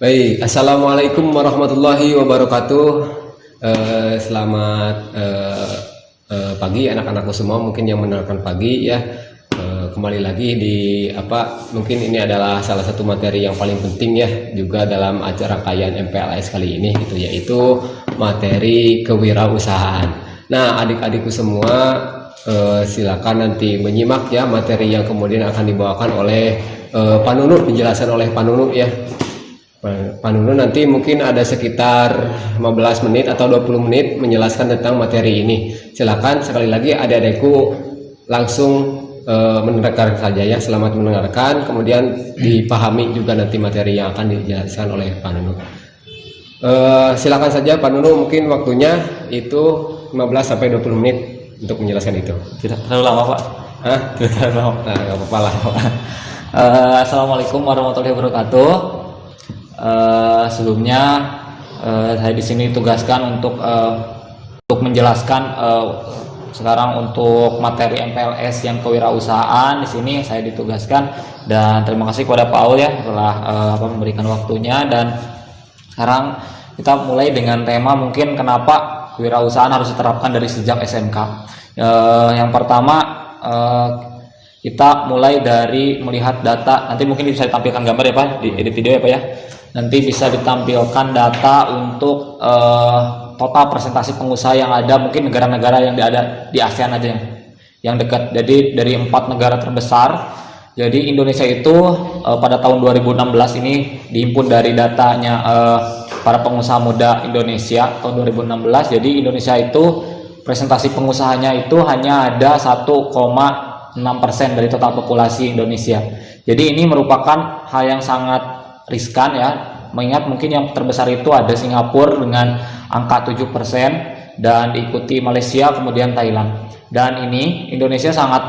Baik, Assalamualaikum warahmatullahi wabarakatuh. Selamat pagi anak-anakku semua, mungkin yang mendengarkan pagi ya. Kembali lagi di mungkin ini adalah salah satu materi yang paling penting ya juga dalam acara kajian MPLS kali ini gitu, yaitu materi kewirausahaan. Nah, adik-adikku semua silakan nanti menyimak ya materi yang kemudian akan dibawakan oleh Pak Nunu, penjelasan oleh Pak Nunu ya. Pak Nunu nanti mungkin ada sekitar 15 menit atau 20 menit menjelaskan tentang materi ini. Silakan sekali lagi adik-adikku langsung mendengarkan saja ya. Selamat mendengarkan, kemudian dipahami juga nanti materi yang akan dijelaskan oleh Pak Nunu. Silakan saja Pak Nunu, mungkin waktunya itu 15 sampai 20 menit untuk menjelaskan itu. Tidak terlalu lama, Pak. Hah? Tidak terlalu lama. Nah, nggak apa-apa lah. Assalamualaikum warahmatullahi wabarakatuh. Sebelumnya saya di sini tugaskan untuk menjelaskan sekarang untuk materi MPLS yang kewirausahaan. Di sini saya ditugaskan, dan terima kasih kepada Pak Aul ya telah memberikan waktunya. Dan sekarang kita mulai dengan tema mungkin kenapa kewirausahaan harus diterapkan dari sejak SMK. Yang pertama, kita mulai dari melihat data. Nanti mungkin bisa ditampilkan gambar ya Pak, di edit video ya Pak ya. Nanti bisa ditampilkan data untuk total presentasi pengusaha yang ada, mungkin negara-negara yang ada di ASEAN aja yang dekat. Jadi dari 4 negara terbesar. Jadi Indonesia itu pada tahun 2016 ini dihimpun dari datanya para pengusaha muda Indonesia tahun 2016. Jadi Indonesia itu presentasi pengusahanya itu hanya ada 1,6% dari total populasi Indonesia. Jadi ini merupakan hal yang sangat riskan ya, mengingat mungkin yang terbesar itu ada Singapura dengan angka 7% dan diikuti Malaysia kemudian Thailand. Dan ini Indonesia sangat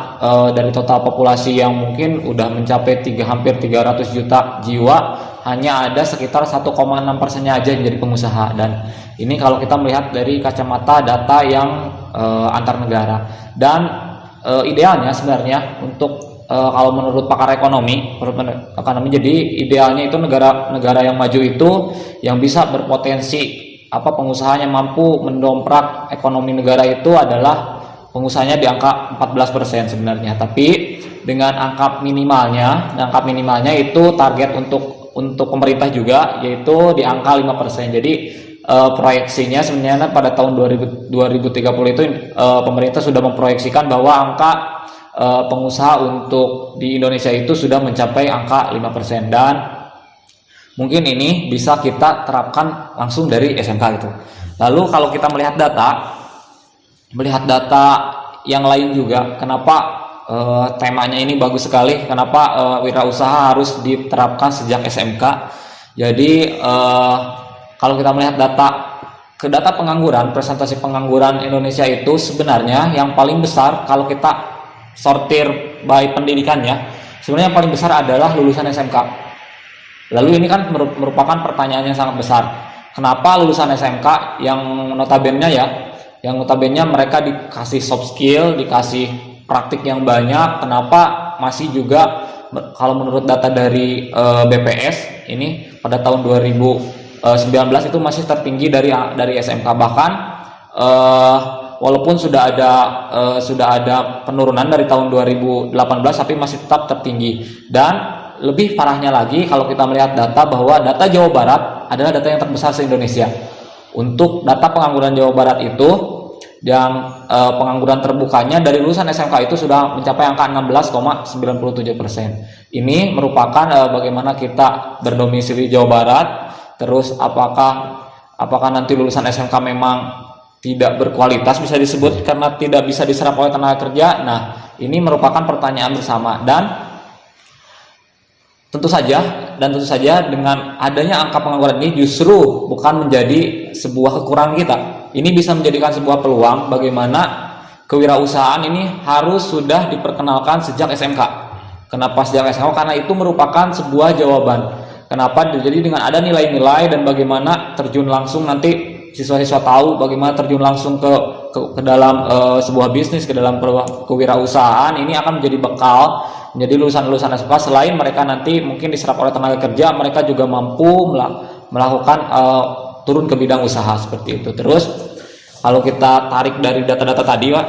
dari total populasi yang mungkin udah mencapai hampir 300 juta jiwa, hanya ada sekitar 1,6%-nya aja yang jadi pengusaha. Dan ini kalau kita melihat dari kacamata data yang antar negara. Dan idealnya sebenarnya untuk kalau menurut pakar ekonomi, jadi idealnya itu negara yang maju itu yang bisa berpotensi pengusahanya mampu mendongkrak ekonomi negara itu adalah pengusahanya di angka 14% sebenarnya. Tapi dengan angka minimalnya itu target untuk pemerintah juga, yaitu di angka 5%. Jadi proyeksinya sebenarnya pada tahun 2030 itu pemerintah sudah memproyeksikan bahwa angka pengusaha untuk di Indonesia itu sudah mencapai angka 5%, dan mungkin ini bisa kita terapkan langsung dari SMK gitu. Lalu kalau kita melihat data yang lain juga, kenapa temanya ini bagus sekali, kenapa wirausaha harus diterapkan sejak SMK. Jadi kalau kita melihat data pengangguran, presentasi pengangguran Indonesia itu sebenarnya yang paling besar kalau kita sortir by pendidikannya, sebenarnya yang paling besar adalah lulusan SMK. Lalu ini kan merupakan pertanyaan yang sangat besar. Kenapa lulusan SMK yang notabene mereka dikasih soft skill, dikasih praktik yang banyak, kenapa masih juga kalau menurut data dari BPS ini pada tahun 2019 itu masih tertinggi dari SMK. Bahkan walaupun sudah ada penurunan dari tahun 2018, tapi masih tetap tertinggi. Dan lebih parahnya lagi kalau kita melihat data bahwa data Jawa Barat adalah data yang terbesar se-Indonesia. Untuk data pengangguran Jawa Barat itu, yang pengangguran terbukanya dari lulusan SMK itu sudah mencapai angka 16,97%. Ini merupakan bagaimana kita berdomisili Jawa Barat. Terus apakah nanti lulusan SMK memang tidak berkualitas bisa disebut karena tidak bisa diserap oleh tenaga kerja? Nah, ini merupakan pertanyaan bersama. Dan tentu saja dengan adanya angka pengangguran ini justru bukan menjadi sebuah kekurangan kita. Ini bisa menjadikan sebuah peluang bagaimana kewirausahaan ini harus sudah diperkenalkan sejak SMK. Kenapa sejak SMK? Karena itu merupakan sebuah jawaban. Kenapa? Jadi dengan ada nilai-nilai dan bagaimana terjun langsung nanti siswa-siswa tahu bagaimana terjun langsung ke ke dalam sebuah bisnis, ke dalam kewirausahaan, ini akan menjadi bekal, menjadi lulusan-lulusan SMK. Selain mereka nanti mungkin diserap oleh tenaga kerja, mereka juga mampu melakukan turun ke bidang usaha seperti itu. Terus kalau kita tarik dari data-data tadi, Pak,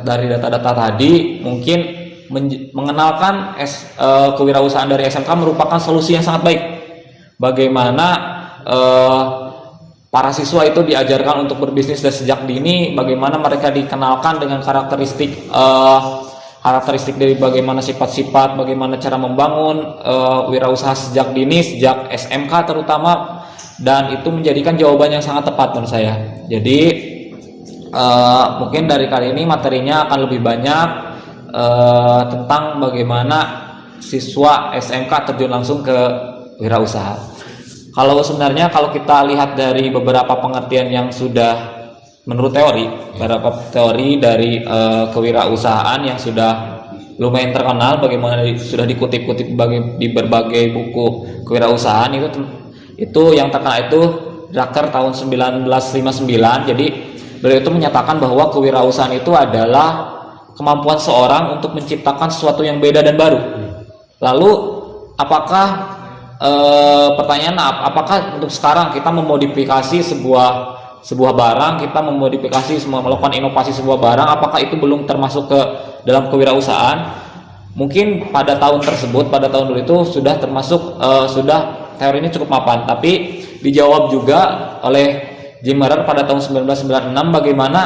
dari data-data tadi, mungkin mengenalkan kewirausahaan dari SMK merupakan solusi yang sangat baik. Bagaimana para siswa itu diajarkan untuk berbisnis dari sejak dini, bagaimana mereka dikenalkan dengan karakteristik dari bagaimana sifat-sifat, bagaimana cara membangun wirausaha sejak dini, sejak SMK terutama, dan itu menjadikan jawaban yang sangat tepat menurut saya. Jadi mungkin dari kali ini materinya akan lebih banyak tentang bagaimana siswa SMK terjun langsung ke wirausaha. Kalau sebenarnya kalau kita lihat dari beberapa pengertian yang sudah menurut teori, beberapa teori dari kewirausahaan yang sudah lumayan terkenal, bagaimana sudah dikutip-kutip di berbagai buku kewirausahaan, itu yang terkenal itu Drucker tahun 1959. Jadi beliau itu menyatakan bahwa kewirausahaan itu adalah kemampuan seorang untuk menciptakan sesuatu yang beda dan baru. Lalu apakah pertanyaan, apakah untuk sekarang kita memodifikasi sebuah barang, kita memodifikasi melakukan inovasi sebuah barang, apakah itu belum termasuk ke dalam kewirausahaan? Mungkin pada tahun tersebut, pada tahun dulu itu sudah termasuk, sudah teori ini cukup mapan. Tapi dijawab juga oleh Jim Murray pada tahun 1996 bagaimana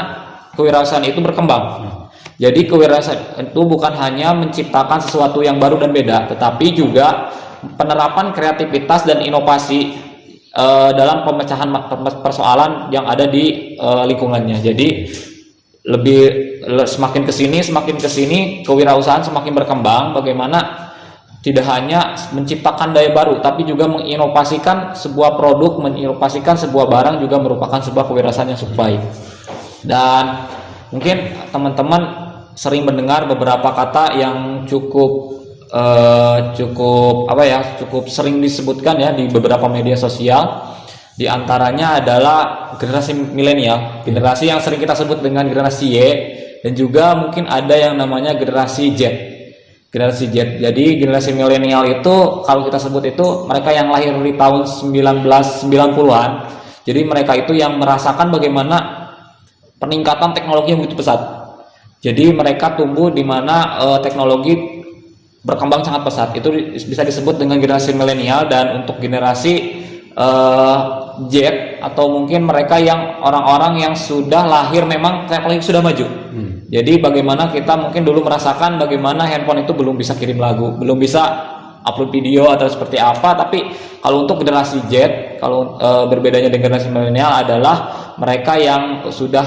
kewirausahaan itu berkembang. Jadi kewirausahaan itu bukan hanya menciptakan sesuatu yang baru dan beda, tetapi juga penerapan kreativitas dan inovasi dalam pemecahan persoalan yang ada di lingkungannya. Jadi semakin kesini kewirausahaan semakin berkembang. Bagaimana tidak hanya menciptakan daya baru, tapi juga menginovasikan sebuah produk, menginovasikan sebuah barang juga merupakan sebuah kewirausahaan yang cukup baik. Dan mungkin teman-teman sering mendengar beberapa kata yang cukup sering disebutkan ya di beberapa media sosial. Di antaranya adalah generasi milenial, generasi yang sering kita sebut dengan generasi Y, dan juga mungkin ada yang namanya generasi Z. Generasi Z. Jadi generasi milenial itu kalau kita sebut itu mereka yang lahir di tahun 1990-an. Jadi mereka itu yang merasakan bagaimana peningkatan teknologi yang begitu pesat. Jadi mereka tumbuh di mana teknologi berkembang sangat pesat. Itu bisa disebut dengan generasi milenial. Dan untuk generasi Z atau mungkin mereka yang orang-orang yang sudah lahir memang teknologi sudah maju. Jadi bagaimana kita mungkin dulu merasakan bagaimana handphone itu belum bisa kirim lagu, belum bisa upload video atau seperti apa. Tapi kalau untuk generasi Z, kalau berbedanya dengan generasi milenial adalah mereka yang sudah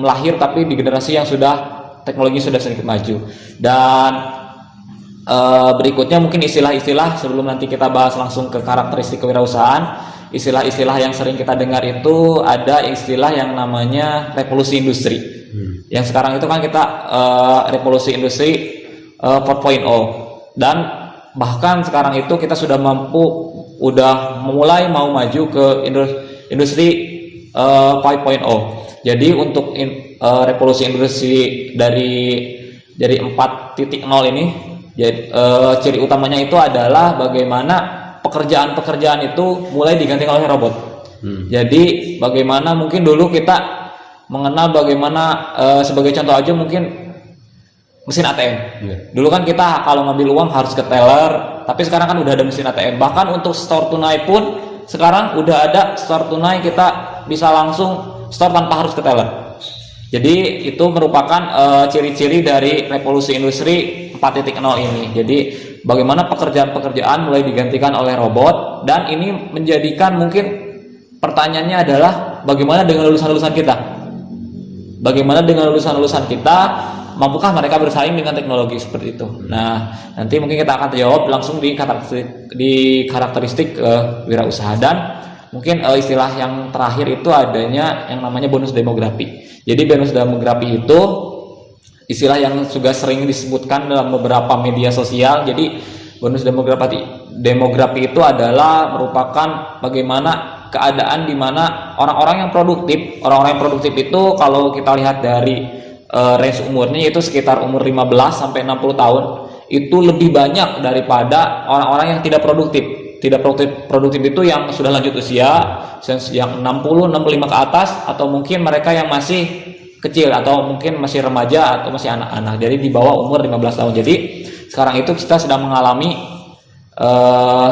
lahir tapi di generasi yang sudah teknologi sudah sedikit maju. Dan berikutnya mungkin istilah-istilah sebelum nanti kita bahas langsung ke karakteristik kewirausahaan. Istilah-istilah yang sering kita dengar itu ada istilah yang namanya revolusi industri. Yang sekarang itu kan kita revolusi industri 4.0, dan bahkan sekarang itu kita sudah mulai mau maju ke industri 5.0. Jadi untuk revolusi industri dari 4.0 ini, ciri utamanya itu adalah bagaimana pekerjaan-pekerjaan itu mulai digantikan oleh robot. Jadi bagaimana mungkin dulu kita mengenal bagaimana sebagai contoh aja mungkin mesin ATM. Dulu kan kita kalau ngambil uang harus ke teller, tapi sekarang kan udah ada mesin ATM. Bahkan untuk store tunai pun sekarang udah ada store tunai, kita bisa langsung store tanpa harus ke teller. Jadi itu merupakan ciri-ciri dari revolusi industri 4.0 ini. Jadi bagaimana pekerjaan-pekerjaan mulai digantikan oleh robot, dan ini menjadikan mungkin pertanyaannya adalah bagaimana dengan lulusan-lulusan kita? Bagaimana dengan lulusan-lulusan kita? Mampukah mereka bersaing dengan teknologi seperti itu? Nah, nanti mungkin kita akan jawab langsung di karakteristik wirausaha. Dan mungkin istilah yang terakhir itu adanya yang namanya bonus demografi. Jadi bonus demografi itu istilah yang juga sering disebutkan dalam beberapa media sosial. Jadi bonus demografi itu adalah merupakan bagaimana keadaan di mana orang-orang yang produktif itu kalau kita lihat dari range umurnya itu sekitar umur 15 sampai 60 tahun itu lebih banyak daripada orang-orang yang tidak produktif. Tidak produktif itu yang sudah lanjut usia, yang 60, 65 ke atas, atau mungkin mereka yang masih kecil atau mungkin masih remaja atau masih anak-anak. Jadi di bawah umur 15 tahun. Jadi sekarang itu kita sedang mengalami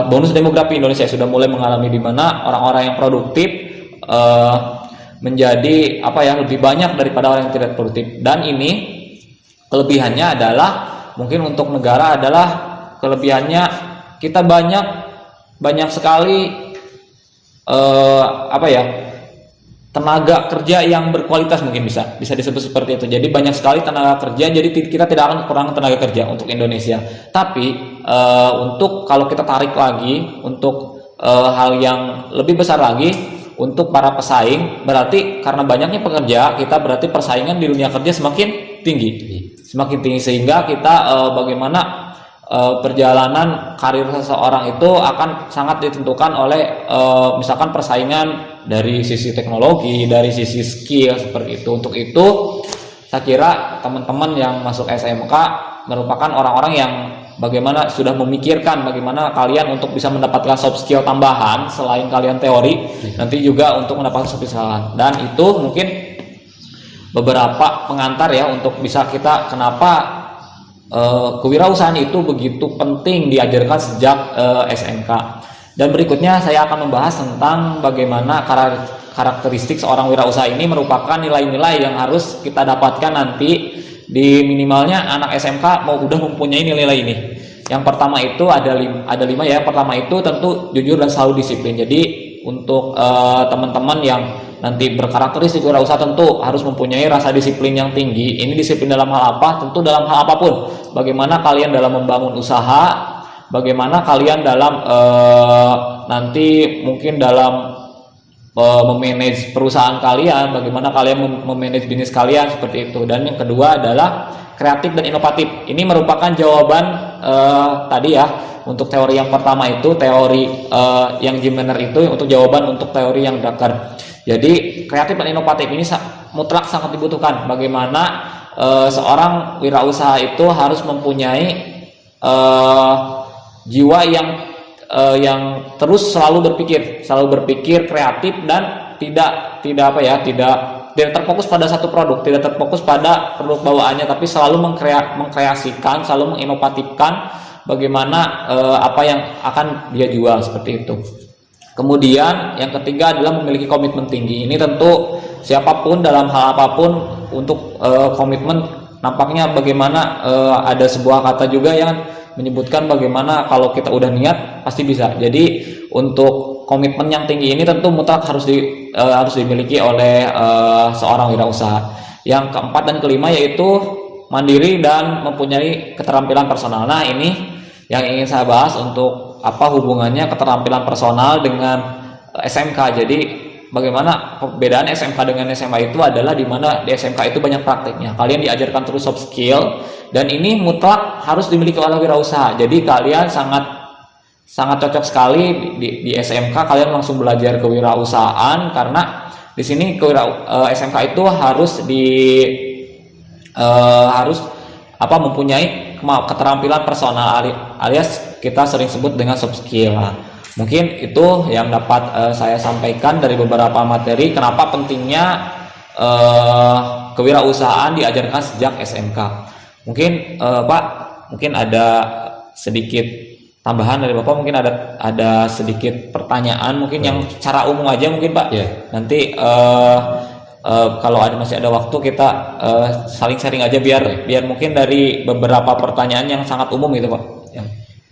bonus demografi Indonesia sudah mulai mengalami di mana orang-orang yang produktif menjadi lebih banyak daripada orang yang tidak produktif. Dan ini kelebihannya adalah mungkin untuk negara adalah kelebihannya kita banyak sekali tenaga kerja yang berkualitas, mungkin bisa disebut seperti itu. Jadi banyak sekali tenaga kerja, jadi kita tidak akan kekurangan tenaga kerja untuk Indonesia. Tapi untuk kalau kita tarik lagi untuk hal yang lebih besar lagi untuk para pesaing, berarti karena banyaknya pekerja kita berarti persaingan di dunia kerja semakin tinggi sehingga kita bagaimana perjalanan karir seseorang itu akan sangat ditentukan oleh misalkan persaingan dari sisi teknologi, dari sisi skill seperti itu. Untuk itu saya kira teman-teman yang masuk SMK merupakan orang-orang yang bagaimana sudah memikirkan bagaimana kalian untuk bisa mendapatkan soft skill tambahan selain kalian teori, nanti juga untuk mendapatkan soft skill. Dan itu mungkin beberapa pengantar ya untuk bisa kita kenapa kewirausahaan itu begitu penting diajarkan sejak SMK. Dan berikutnya saya akan membahas tentang bagaimana karakteristik seorang wirausaha ini merupakan nilai-nilai yang harus kita dapatkan nanti di minimalnya anak SMK mau udah mempunyai nilai-nilai ini. Yang pertama itu ada 5 ya. Yang pertama itu tentu jujur dan selalu disiplin. Jadi untuk teman-teman yang nanti berkarakteristik wirausaha tentu harus mempunyai rasa disiplin yang tinggi. Ini disiplin dalam hal apa? Tentu dalam hal apapun. Bagaimana kalian dalam membangun usaha, bagaimana kalian dalam nanti mungkin dalam memanage perusahaan kalian, bagaimana kalian memanage bisnis kalian seperti itu. Dan yang kedua adalah kreatif dan inovatif. Ini merupakan jawaban tadi ya untuk teori yang pertama itu teori yang Gimner itu untuk jawaban untuk teori yang Drucker. Jadi kreatif dan inovatif ini mutlak sangat dibutuhkan. Bagaimana seorang wirausaha itu harus mempunyai jiwa yang terus selalu berpikir kreatif dan tidak terfokus pada satu produk, tidak terfokus pada produk bawaannya, tapi selalu mengkreasikan, selalu menginovatifkan bagaimana apa yang akan dia jual seperti itu. Kemudian yang ketiga adalah memiliki komitmen tinggi. Ini tentu siapapun dalam hal apapun untuk komitmen nampaknya bagaimana ada sebuah kata juga yang menyebutkan bagaimana kalau kita udah niat pasti bisa. Jadi untuk komitmen yang tinggi ini tentu mutlak harus dimiliki oleh seorang wirausaha. Yang keempat dan kelima yaitu mandiri dan mempunyai keterampilan personal. Nah, ini yang ingin saya bahas untuk apa hubungannya keterampilan personal dengan SMK. Jadi bagaimana perbedaan SMK dengan SMA itu adalah di mana di SMK itu banyak prakteknya. Kalian diajarkan terus soft skill dan ini mutlak harus dimiliki oleh wirausaha. Jadi kalian sangat cocok sekali di SMK kalian langsung belajar kewirausahaan karena di sini SMK itu harus mempunyai keterampilan personal alias kita sering sebut dengan soft skill. Nah, mungkin itu yang dapat saya sampaikan dari beberapa materi kenapa pentingnya kewirausahaan diajarkan sejak SMK. Mungkin Pak, mungkin ada sedikit tambahan dari Bapak, mungkin ada sedikit pertanyaan mungkin yang secara umum aja mungkin Pak. Nanti kalau masih ada waktu kita saling sharing aja biar mungkin dari beberapa pertanyaan yang sangat umum gitu Pak.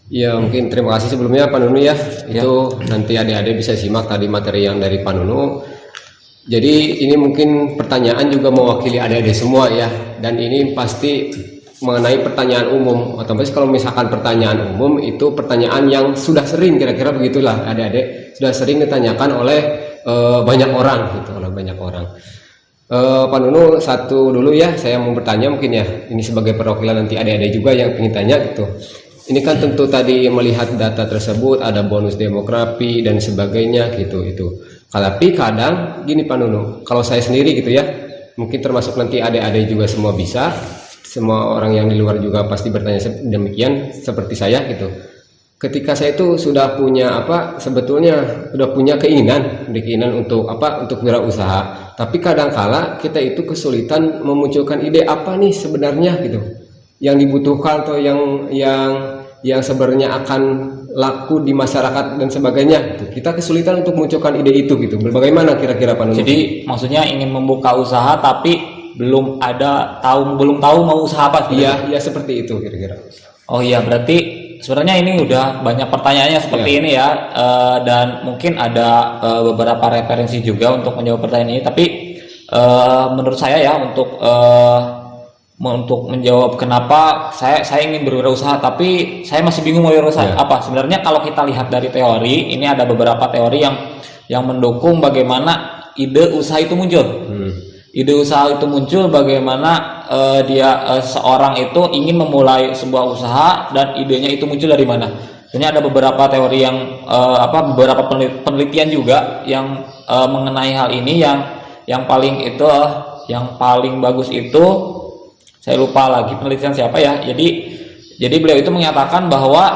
Ya mungkin terima kasih sebelumnya Pak Nunu ya. Itu nanti adik-adik bisa simak tadi materi yang dari Pak Nunu. Jadi ini mungkin pertanyaan juga mewakili adik-adik semua ya. Dan ini pasti mengenai pertanyaan umum. Otomatis kalau misalkan pertanyaan umum itu pertanyaan yang sudah sering kira-kira begitulah adik-adik sudah sering ditanyakan oleh banyak orang gitu, oleh banyak orang. Pak Nunu satu dulu ya, saya mau bertanya mungkin ya. Ini sebagai perwakilan nanti adik-adik juga yang ingin tanya gitu. Ini kan tentu tadi melihat data tersebut ada bonus demografi dan sebagainya gitu itu. Tapi kadang gini Pak Nunu, kalau saya sendiri gitu ya, mungkin termasuk nanti adik-adik juga semua bisa, semua orang yang di luar juga pasti bertanya demikian seperti saya gitu. Ketika saya itu sudah punya sebetulnya sudah punya keinginan untuk untuk wirausaha, tapi kadang-kala kita itu kesulitan memunculkan ide apa nih sebenarnya gitu yang dibutuhkan atau yang sebenarnya akan laku di masyarakat dan sebagainya gitu. Kita kesulitan untuk munculkan ide itu gitu. Bagaimana kira-kira Pak Nunu? Jadi maksudnya ingin membuka usaha tapi belum tahu mau usaha apa gitu. Iya seperti itu kira-kira. Oh iya, berarti sebenarnya ini udah banyak pertanyaannya seperti ini ya, dan mungkin ada beberapa referensi juga untuk menjawab pertanyaan ini. Tapi menurut saya ya untuk menjawab kenapa saya ingin berwirausaha tapi saya masih bingung mau wirausaha apa. Sebenarnya kalau kita lihat dari teori, ini ada beberapa teori yang mendukung bagaimana ide usaha itu muncul. Ide usaha itu muncul bagaimana seorang itu ingin memulai sebuah usaha dan idenya itu muncul dari mana. Sebenarnya ada beberapa teori beberapa penelitian juga yang mengenai hal ini, yang paling bagus itu saya lupa lagi penelitian siapa ya. Jadi beliau itu menyatakan bahwa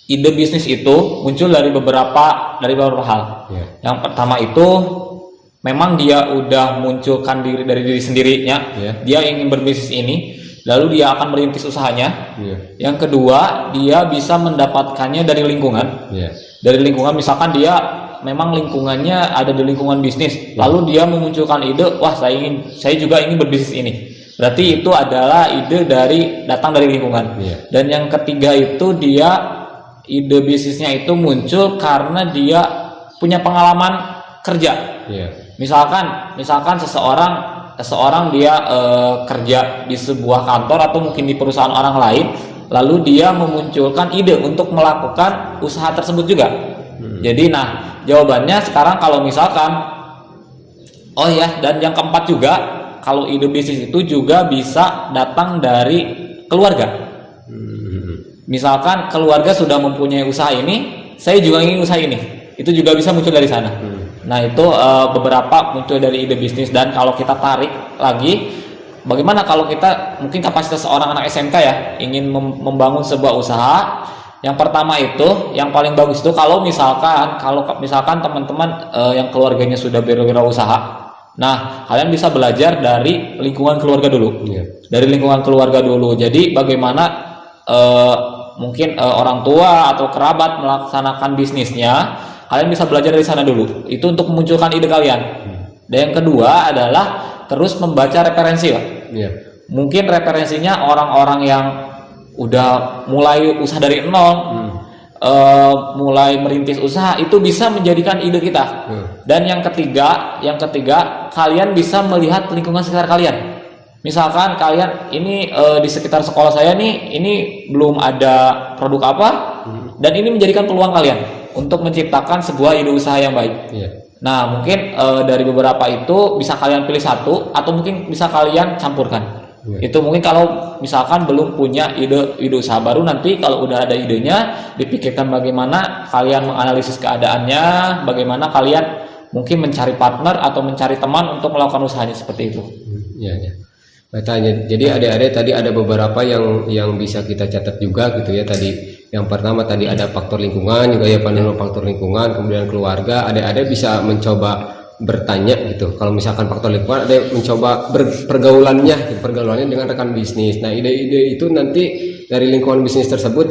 ide bisnis itu muncul dari beberapa hal. Yang pertama itu memang dia udah munculkan diri dari diri sendirinya. Dia ingin berbisnis ini, lalu dia akan merintis usahanya. Yang kedua, dia bisa mendapatkannya dari lingkungan. Dari lingkungan, misalkan dia memang lingkungannya ada di lingkungan bisnis, lalu dia memunculkan ide, wah saya juga ingin berbisnis ini. Berarti itu adalah ide datang dari lingkungan. Dan yang ketiga itu ide bisnisnya itu muncul karena dia punya pengalaman kerja. Misalkan seseorang dia kerja di sebuah kantor atau mungkin di perusahaan orang lain, lalu dia memunculkan ide untuk melakukan usaha tersebut juga. Jadi jawabannya sekarang kalau misalkan dan yang keempat juga, kalau ide bisnis itu juga bisa datang dari keluarga. Misalkan keluarga sudah mempunyai usaha ini, saya juga ingin usaha ini, itu juga bisa muncul dari sana. Nah itu beberapa muncul dari ide bisnis. Dan kalau kita tarik lagi, bagaimana kalau kita mungkin kapasitas seorang anak SMK ya ingin membangun sebuah usaha. Yang pertama itu yang paling bagus itu kalau misalkan teman-teman yang keluarganya sudah berwirausaha. Nah, kalian bisa belajar dari lingkungan keluarga dulu. Dari lingkungan keluarga dulu. Jadi bagaimana mungkin orang tua atau kerabat melaksanakan bisnisnya, kalian bisa belajar dari sana dulu. Itu untuk memunculkan ide kalian. Dan yang kedua adalah terus membaca referensi, Pak. Mungkin referensinya orang-orang yang udah mulai usaha dari nol, mulai merintis usaha, itu bisa menjadikan ide kita. Dan yang ketiga kalian bisa melihat lingkungan sekitar kalian. Misalkan kalian ini di sekitar sekolah saya nih, ini belum ada produk apa, dan ini menjadikan peluang kalian untuk menciptakan sebuah ide usaha yang baik. Nah mungkin dari beberapa itu bisa kalian pilih satu, atau mungkin bisa kalian campurkan. Itu mungkin kalau misalkan belum punya ide usaha baru, nanti kalau udah ada idenya, dipikirkan bagaimana kalian menganalisis keadaannya, bagaimana kalian mungkin mencari partner atau mencari teman untuk melakukan usahanya seperti itu. Jadi adik-adik tadi ada beberapa yang bisa kita catat juga gitu ya. Tadi yang pertama tadi ada faktor lingkungan juga ya, faktor lingkungan, kemudian keluarga. Adik-adik bisa mencoba bertanya gitu. Kalau misalkan faktor lingkungan, ada mencoba pergaulannya dengan rekan bisnis. Nah ide-ide itu nanti dari lingkungan bisnis tersebut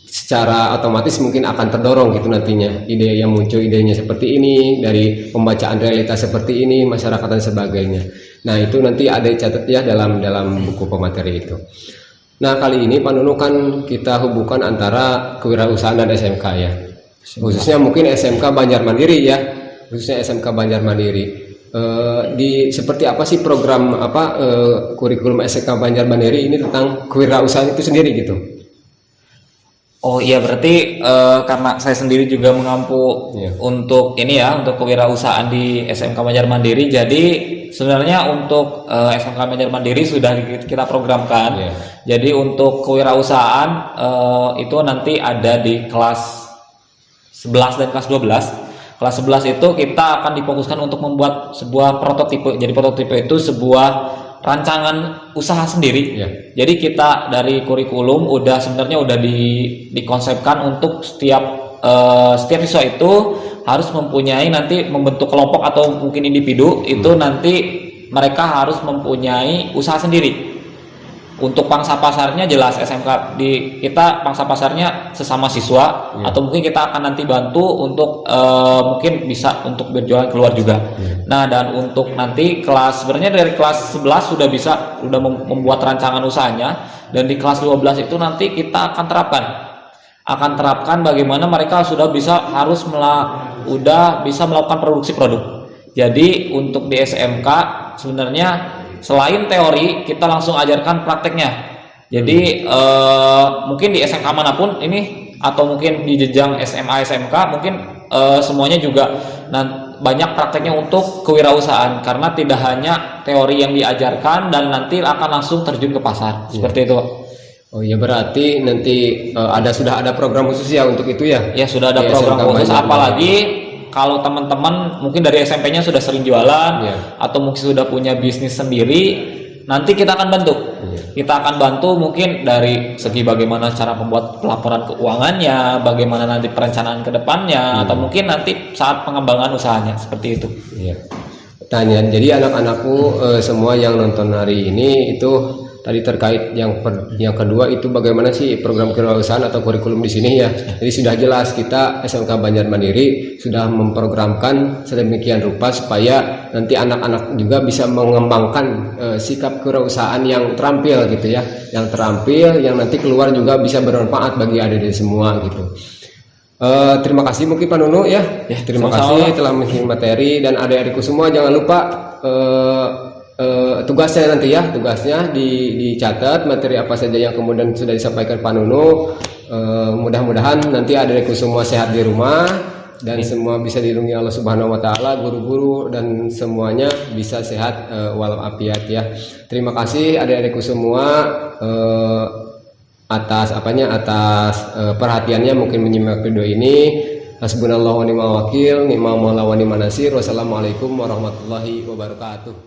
secara otomatis mungkin akan terdorong gitu nantinya. Ide yang muncul, idenya seperti ini, dari pembacaan realitas seperti ini, masyarakat dan sebagainya. Nah itu nanti ada catat ya dalam buku pemateri itu. Nah kali ini Pak Nunu kan kita hubungkan antara kewirausahaan dan SMK ya. Khususnya mungkin SMK Banjar Mandiri ya. Khususnya SMK Banjar Mandiri. Seperti apa sih program kurikulum SMK Banjar Mandiri ini tentang kewirausahaan itu sendiri gitu? Oh iya, berarti karena saya sendiri juga mengampu untuk ini ya, untuk kewirausahaan di SMK Banjar Mandiri. Jadi sebenarnya untuk SMK Banjar Mandiri sudah kita programkan. Jadi untuk kewirausahaan itu nanti ada di kelas 11 dan kelas 12. Kelas 11 itu kita akan difokuskan untuk membuat sebuah prototipe. Jadi prototipe itu sebuah rancangan usaha sendiri. Ya. Jadi kita dari kurikulum sebenarnya udah dikonsepkan untuk setiap siswa itu harus mempunyai, nanti membentuk kelompok atau mungkin individu itu nanti mereka harus mempunyai usaha sendiri. Untuk pangsa pasarnya jelas SMK kita pangsa pasarnya sesama siswa, atau mungkin kita akan nanti bantu untuk mungkin bisa untuk berjualan keluar juga. Nah, dan untuk nanti sebenarnya dari kelas 11 sudah membuat rancangan usahanya, dan di kelas 12 itu nanti kita akan terapkan bagaimana mereka sudah bisa melakukan produksi produk. Jadi untuk di SMK sebenarnya selain teori kita langsung ajarkan prakteknya. Jadi mungkin di SMK manapun ini, atau mungkin di jenjang SMA SMK mungkin semuanya juga banyak prakteknya untuk kewirausahaan, karena tidak hanya teori yang diajarkan dan nanti akan langsung terjun ke pasar. Seperti itu. Oh ya, berarti nanti sudah ada program khusus ya untuk itu ya? Ya, sudah ada di program SMK khusus, Banjar. apalagi kalau teman-teman mungkin dari SMP-nya sudah sering jualan, atau mungkin sudah punya bisnis sendiri, nanti kita akan bantu. Kita akan bantu mungkin dari segi bagaimana cara membuat pelaporan keuangannya, bagaimana nanti perencanaan ke depannya, atau mungkin nanti saat pengembangan usahanya, seperti itu. Iya. Tanya, jadi anak-anakku semua yang nonton hari ini itu tadi terkait yang kedua itu bagaimana sih program kewirausahaan atau kurikulum di sini ya. Jadi sudah jelas kita SMK Banjar Mandiri sudah memprogramkan sedemikian rupa supaya nanti anak-anak juga bisa mengembangkan sikap kewirausasahaan yang terampil gitu ya, yang terampil, yang nanti keluar juga bisa bermanfaat bagi adik-adik semua gitu. Terima kasih mungkin Pak Nunu ya. Terima kasih telah mengisi materi, dan adik-adikku semua jangan lupa tugasnya nanti ya, tugasnya dicatat materi apa saja yang kemudian sudah disampaikan Pak Nunu. Mudah-mudahan nanti adik-adikku semua sehat di rumah dan semua bisa dilindungi Allah Subhanahu wa taala, guru-guru dan semuanya bisa sehat walafiat ya. Terima kasih adik-adikku semua atas perhatiannya mungkin menyimak video ini. Hasbunallahu wa ni'mal wakil, ni'mal maula wa ni'man nasir. Wassalamualaikum warahmatullahi wabarakatuh.